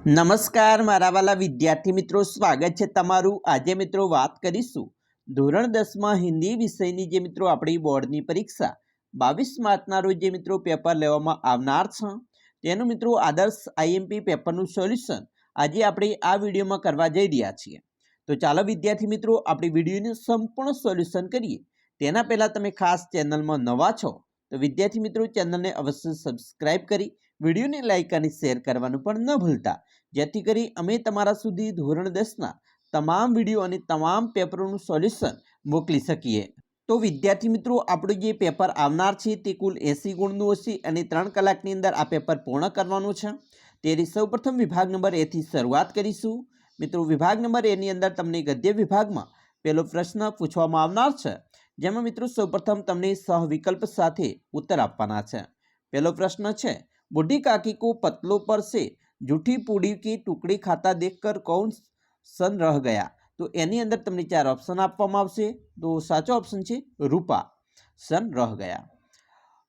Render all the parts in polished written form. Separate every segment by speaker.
Speaker 1: નમસ્કાર મારા વાલા વિદ્યાર્થી મિત્રો, સ્વાગત છે તમારું। આજે મિત્રો વાત કરીશું ધોરણ 10માં હિન્દી વિષયની જે મિત્રો આપણી બોર્ડની પરીક્ષા 22 માર્ચના રોજ જે મિત્રો પેપર લેવામાં આવનાર છે તેનું મિત્રો આદર્શ આઈએમપી પેપરનું સોલ્યુશન આજે આપણે આ વિડીયોમાં કરવા જઈ રહ્યા છીએ। તો ચાલો વિદ્યાર્થી મિત્રો આપણી વિડીયોનું સંપૂર્ણ સોલ્યુશન કરીએ। તેના પહેલાં તમે ખાસ ચેનલમાં નવા છો તો વિદ્યાર્થી મિત્રો ચેનલને અવશ્ય સબસ્ક્રાઇબ કરી વિડીયોને લાઇક અને શેર કરવાનું પણ ન ભૂલતા, જેથી કરી અમે તમારા સુધી ધોરણ 10ના તમામ વિડીયો અને તમામ પેપરોનું સોલ્યુશન મોકલી શકીએ। તો વિદ્યાર્થી મિત્રો આપણું જે પેપર આવનાર છે તે કુલ 80 ગુણનું હશે અને 3 કલાકની અંદર આ પેપર પૂર્ણ કરવાનું છે। તેથી સૌપ્રથમ વિભાગ નંબર A થી શરૂઆત કરીશું। મિત્રો વિભાગ નંબર A ની અંદર તમને ગદ્ય વિભાગમાં પહેલો પ્રશ્ન પૂછવામાં આવનાર છે, જેમાં મિત્રો સૌપ્રથમ તમને સહવિકલ્પ સાથે ઉત્તર આપવાના છે। પહેલો પ્રશ્ન છે, बूढ़ी काकी को पतलों पर से जूठी पूड़ी की टुकड़ी खाता देखकर कौन सन रह गया। तो एनी अंदर तमने 4 ऑप्शन आपवामां आवशे। तो साचो ऑप्शन है रूपा, सन रह गया।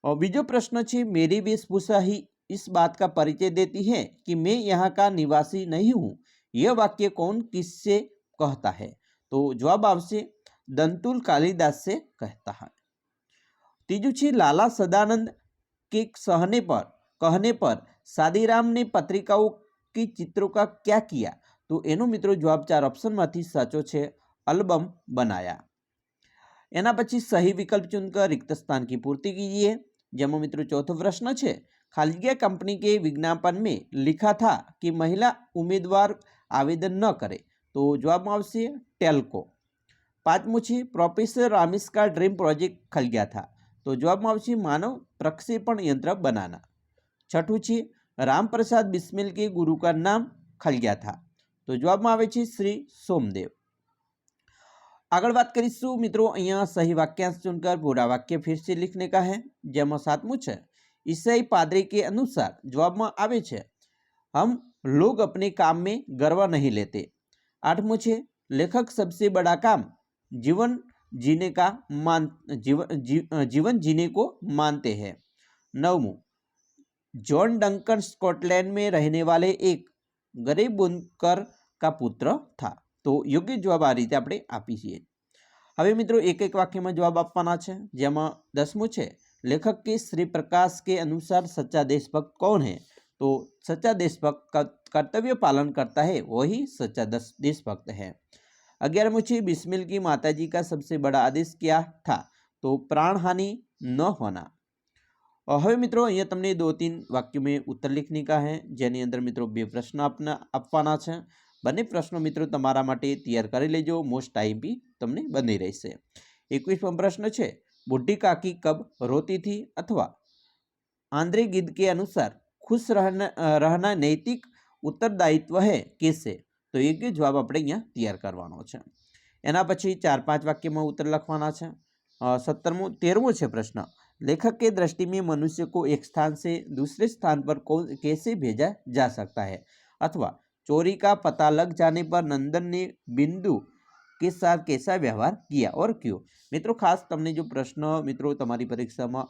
Speaker 1: और बीजो प्रश्न है, मेरी वेशभूषा ही इस बात का परिचय देती है कि मैं यहाँ का निवासी नहीं हूँ, यह वाक्य कौन किससे कहता है। तो जवाब आवशे दंतुल कालिदास से कहता है। तीजू है, लाला सदानंद के कहने पर सादीराम ने पत्रिकाओं की चित्रों का क्या किया। तो एनो मित्रों जवाब 4 ऑप्शन में साचो छे एल्बम बनाया। एना पछी सही विकल्प चुनकर रिक्त स्थान की पूर्ति कीजिए। जेमा मित्रों चौथो प्रश्न है, खालिया कंपनी के विज्ञापन में लिखा था कि महिला उम्मीदवार आवेदन न करे। तो जवाब में आवशे टेल्को। पांचमू है, प्रोफेसर रामिस का ड्रीम प्रोजेक्ट खलिया था। तो जवाब में आवशे मानव प्रक्षेपण यंत्र बनाना। छठू है, राम प्रसाद बिस्मिल के गुरु का नाम खलिया था। तो जवाब में आवे छे श्री सोमदेव। आगळ बात करीशुं मित्रों, अहींया सही वाक्यांश चुनकर पूरा वाक्य फिर से लिखने का है। जेमां सातमू है, ईसाई पादरी के अनुसार जवाब में आवे छे हम लोग अपने काम में गर्व नहीं लेते। आठमू है, लेखक सबसे बड़ा काम जीवन जीने को मानते हैं। नवमू, जॉन डंकन स्कॉटलैंड में रहने वाले एक गरीब बुनकर का पुत्र था। तो योग्य जवाब आ रीते आपणे आपी छीए। हवे मित्रों एक एक वाक्य में जवाब आपवाना छे। जेमां 10मू है, लेखक के श्री प्रकाश के अनुसार सच्चा देशभक्त कौन है। तो सच्चा देशभक्त कर्तव्य पालन करता है, वही सच्चा देशभक्त है। 11मू है, बिस्मिल की माताजी का सबसे बड़ा आदेश क्या था। तो प्राण हानि न होना। हवे मित्रों अहींया तमने 2-3 वाक्यों में उत्तर लिखने का है, जेनी अंदर मित्रों 2 प्रश्न आपवाना छे। बने प्रश्नों मित्रों तमारा माटे तैयार करी लेजो, मोस्ट आईएमपी तमने बनी रहेशे। 21मो प्रश्न है, बूढ़ी काकी कब रोती थी अथवा आंद्रे गिद के अनुसार खुश रहना नैतिक उत्तरदायित्व है कैसे। तो योग्य जवाब आपणे अहींया तैयार करवानो छे। एना पछी 4-5 वाक्य में उत्तर लखवाना छे। 13मो है प्रश्न, लेखक के दृष्टि में मनुष्य को एक स्थान से दूसरे स्थान पर कैसे भेजा जा सकता है। अथवा चोरी का पता लग जाने पर नंदन ने बिंदु के साथ कैसा व्यवहार किया और क्यों। मित्रों खास तमने जो प्रश्न मित्रों तमारी परीक्षा में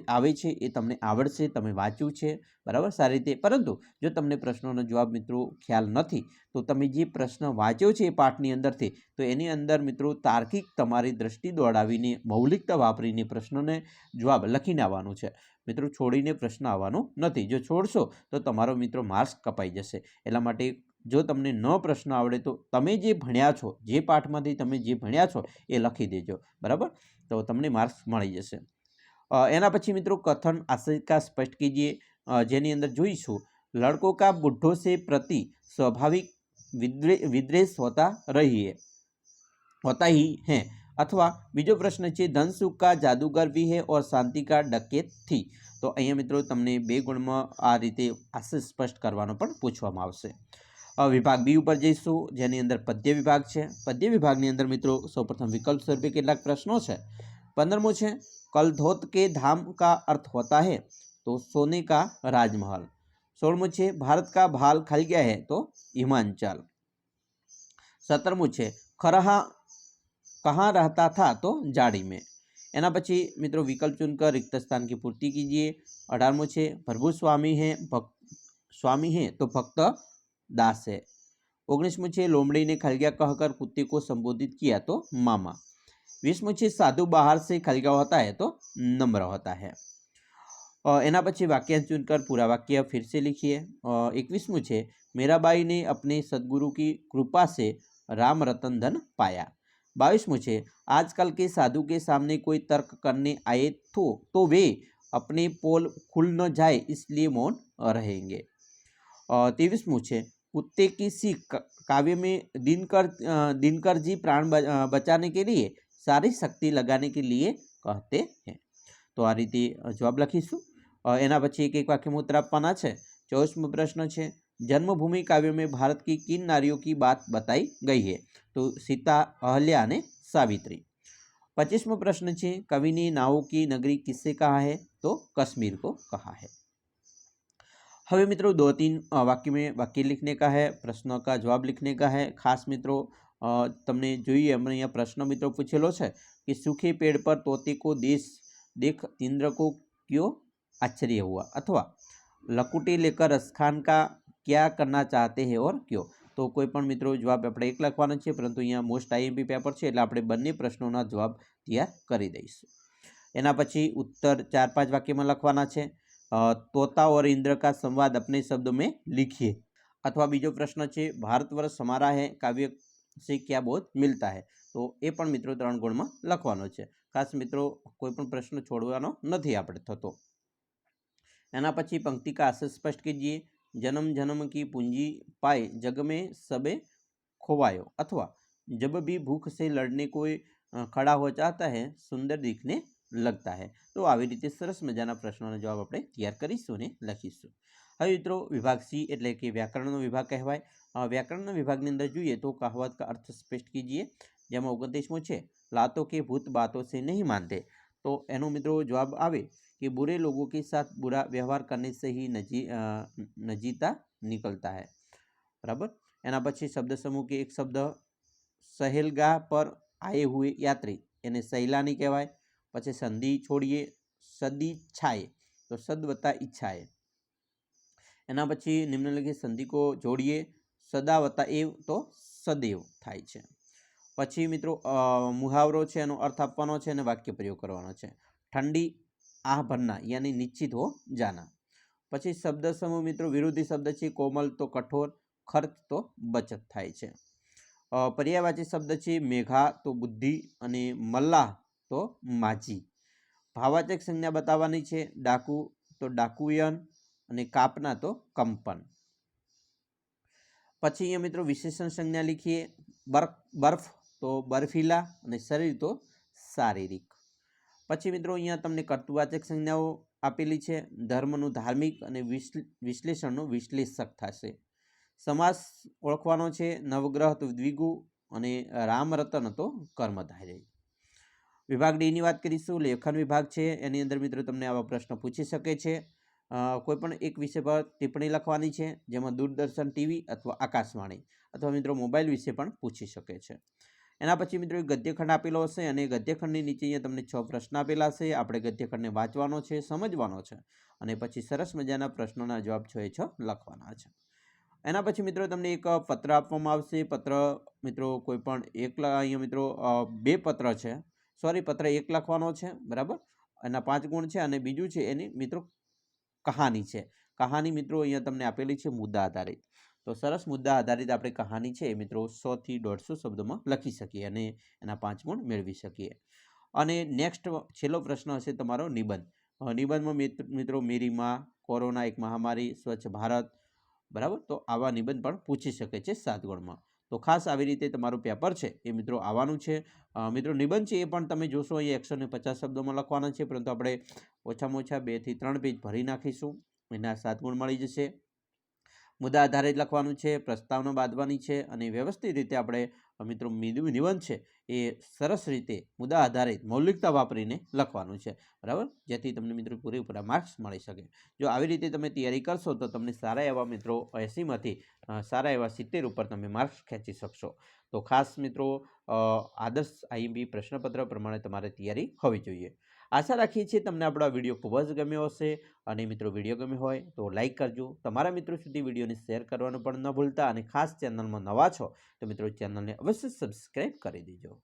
Speaker 1: आवे छे ए तमने आवड़शे, तमे वांच्युं छे बराबर सारी रीते, परंतु जो तमने प्रश्नों जवाब मित्रों ख्याल नहीं तो तमे जे प्रश्न वांच्यो छे पाठनी अंदरथी तो एनी अंदर मित्रों तार्किक तमारी दृष्टि दौड़ावीने मौलिकता वापरीने प्रश्नोने जवाब लखीने आववानुं छे। मित्रों छोड़ीने प्रश्न आववानो नथी, जो छोड़शो तो तमारो मित्रों मार्क्स कपाई जशे। एटला माटे जो तमने न प्रश्न आवड़े तो तमे जे भण्या छो, जे पाठमांथी तमे जे भण्या छो ए लखी देजो बराबर, तो तमने मार्क्स मळी जशे। एना पछी मित्रों कथन आशंका स्पष्ट कीजिए, जेनी अंदर जोईशुं लड़कों का बुढ़ों से प्रति स्वाभाविक विद्वेष होता ही है। अथवा बीजो प्रश्न है, धन सुख का जादूगर भी है और शांति का डकैत थी। तो अहींया मित्रों तमने 2 गुण में आ रीते आशय स्पष्ट करवानो पण पूछवामां आवशे। विभाग बी पर जईशुं, जेनी अंदर पद्य विभाग है। पद्य विभाग अंदर मित्रों सौप्रथम विकल्प स्वरूपे केटलाक प्रश्नों है। 15मो है, कलधोत के धाम का अर्थ होता है। तो सोने का राजमहल। 16मो है, भारत का भाल खल गया है। तो हिमाचल। 17मो है, खरहा कहाँ रहता था। तो जाड़ी में। एना पछी मित्रों विकल्प चुनकर रिक्त स्थान की पूर्ति कीजिए। 18मो है, प्रभु स्वामी है तो भक्त दास है। 19मुं छे लोमड़ी ने खलग्या कहकर कुत्ते को संबोधित किया तो मामा। 20मुं छे साधु बाहर से खलगा होता है तो नम्र होता है। एना पछी वाक्यांश चुनकर पूरा वाक्य फिर से लिखिए। 21मुं छे मीराबाई ने अपने सदगुरु की कृपा से राम रतन धन पाया। 22मुं छे आजकल के साधु के सामने कोई तर्क करने आए तो वे अपने पोल खुल न जाए इसलिए मौन रहेंगे। 23मुं छे कुत्ते की सीख काव्य में दिनकर जी प्राण बचाने के लिए सारी शक्ति लगाने के लिए कहते हैं। तो आ रीते जवाब लखीशुं। एना पछी एक एक वाक्य उत्तर आपवाना छे। 24मो प्रश्न छे जन्मभूमि काव्य में भारत की किन नारियों की बात बताई गई है? तो सीता, अहल्या ने सावित्री। 25मो प्रश्न छे कवि ने नावों की नगरी किससे कहा है? तो कश्मीर को कहा है। हवे मित्रों 2-3 वाक्य में वाक्य लिखने का है, प्रश्नों का जवाब लिखने का है। खास मित्रों तमने जोईए हमने यहाँ प्रश्न मित्रों पूछेलो है कि सूखे पेड़ पर तोते को देख इंद्र को क्यों आश्चर्य हुआ, अथवा लकुटी लेकर रसखान का क्या करना चाहते हैं और क्यों। तो कोईपण मित्रों जवाब आपणे एक लखवानो छे, परंतु अहींया मोस्ट आईएमपी पेपर छे એટલે આપણે બંને પ્રશ્નોના જવાબ તૈયાર કરી દઈશું। એના પછી उत्तर 4-5 વાક્યમાં લખવાના છે। तोता और इंद्र का संवाद अपने शब्द में लिखिए। अथवा बीजो प्रश्न है भारतवर्ष हमारा है काव्य से क्या बोध मिलता है। तो ये पण मित्रों 3 गुण में लखवानो छे। खास मित्रों कोईपण प्रश्न छोड़वानो नथी आपणे थतो। एना पछी पंक्ति का आशय स्पष्ट कीजिए। जन्म जन्म की पूंजी पाए जग में सबे खोवायो, अथवा जब भी भूख से लड़ने कोई खड़ा हो जाता है सुंदर दिखने लगता है। तो આવી રીતે સરસ મજાના પ્રશ્નોનો જવાબ આપણે તૈયાર કરીશું અને લખીશું। હવે મિત્રો વિભાગ સી એટલે કે વ્યાકરણનો વિભાગ કહેવાય। વ્યાકરણના વિભાગની અંદર જોઈએ તો કહાવત का अर्थ स्पष्ट कीजिए। જેમાં 29મો છે लातों के भूत बातों से नहीं मानते। तो એનો મિત્રો જવાબ આવે कि बुरे लोगों के साथ बुरा व्यवहार करने से ही नजीता निकलता है। बराबर। एना पछी शब्द समूह के एक शब्द सहेलगाह पर आए हुए यात्री એને સહેલાણી કહેવાય। પછી સંધિ છોડીએ સદિચ્છાએ તો સદ વત્તા ઈચ્છાએ। એના પછી નિમ્નલિખિત સંધિ को જોડીએ સદા વત્તા એવ તો સदैव થાય છે। પછી મિત્રો મુહાવરો છે એનો અર્થ આપવાનો છે અને વાક્ય પ્રયોગ કરવાનો છે। ठंडी आह भरना यानी निश्चित हो जाना। પછી શબ્દ સમૂહ મિત્રો વિરોધી શબ્દ છે કોમલ તો કઠોર, ખર્ચ તો બચત થાય છે। पर्यायवाची शब्द છે મેઘા તો બુદ્ધિ અને મલ્લાહ तो माझी। भावाचक संज्ञा बतावानी छे डाकू तो डाकुयन અને કાપના તો કંપન। પછી અહીંયા મિત્રો વિશેષણ સંજ્ઞા લીખીએ। બરફ તો બર્ફીલા અને શરીર તો શારીરિક। પછી મિત્રો અહીંયા તમને કર્તૃવાચક સંજ્ઞાઓ આપેલી છે। ધર્મનું ધાર્મિક અને વિશ્લેષણનું વિશ્લેષક થશે। સમાસ ઓળખવાનો છે નવગ્રહ તો દ્વિગુ અને રામરતન તો કર્મધારય। विभाग डी ની વાત કરીશું। લેખન વિભાગ છે એની અંદર મિત્રો તમને આવા પ્રશ્ન પૂછી શકે છે। કોઈપણ એક વિષય પર ટિપ્પણી લખવાની છે જેમાં દૂરદર્શન ટીવી અથવા આકાશવાણી અથવા મિત્રો મોબાઈલ વિશે પણ પૂછી શકે છે। એના પછી મિત્રો એક ગદ્યખંડ આપેલો હશે અને ગદ્યખંડની નીચે અહીંયા તમને 6 પ્રશ્ન આપેલા છે। આપણે ગદ્યખંડને વાંચવાનો છે, સમજવાનો છે અને પછી સરસ મજાના પ્રશ્નોના જવાબ 6 એ 6 લખવાના છે। એના પછી મિત્રો તમને એક પત્ર આપવામાં આવશે। પત્ર મિત્રો કોઈપણ એક અહીંયા મિત્રો 2 પત્ર છે, सॉरी पत्र 1 લખવાનો છે। बराबर। એના 5 ગુણ છે અને બીજું છે એની મિત્રો કહાની છે। કહાની મિત્રો અહીંયા તમને આપેલી છે મુદ્દા આધારિત। તો સરસ મુદ્દા આધારિત આપણે કહાની છે મિત્રો 100 થી 150 શબ્દોમાં લખી શકીએ અને એના 5 ગુણ મેળવી શકીએ। અને નેક્સ્ટ છેલ્લો પ્રશ્ન હશે તમારો નિબંધ। નિબંધમાં મિત્રો मेरी माँ, कोरोना एक महामारी, स्वच्छ भारत, बराबर। तो आवा निबंध पण पूछी शके छे 7 गुणमां। तो खास આવી રીતે તમારું પેપર છે એ મિત્રો આવવાનું છે। મિત્રો નિબંધ છે એ પણ તમે જોશો અહીંયા 150 શબ્દોમાં લખવાના છે, પરંતુ આપણે ઓછામાં ઓછા 2 થી 3 પેજ ભરી નાખીશું, એના 7 ગુણ મળી જશે। મુદ્દા આધારિત લખવાનું છે, પ્રસ્તાવના બાંધવાની છે અને વ્યવસ્થિત રીતે આપણે મિત્રો નિબંધ છે એ સરસ રીતે મુદ્દા આધારિત મૌલિકતા વાપરીને લખવાનું છે। બરાબર, જેથી તમને મિત્રો પૂરેપૂરા માર્ક્સ મળી શકે। જો આવી રીતે તમે તૈયારી કરશો તો તમને સારા એવા મિત્રો 80માંથી સારા એવા 70 ઉપર તમે માર્ક્સ ખેંચી શકશો। તો ખાસ મિત્રો આદર્શ આઈએમપી પ્રશ્નપત્ર પ્રમાણે તમારે તૈયારી હોવી જોઈએ। આશા રાખીએ છીએ તમને આપણો આ વિડીયો ખૂબ જ ગમ્યો હશે અને મિત્રો વિડીયો ગમ્યો હોય તો લાઇક કરજો, તમારા મિત્રો સુધી વિડીયોને શેર કરવાનું પણ ન ભૂલતા અને ખાસ ચેનલમાં નવા છો તો મિત્રો ચેનલને અવશ્ય સબસ્ક્રાઈબ કરી દેજો।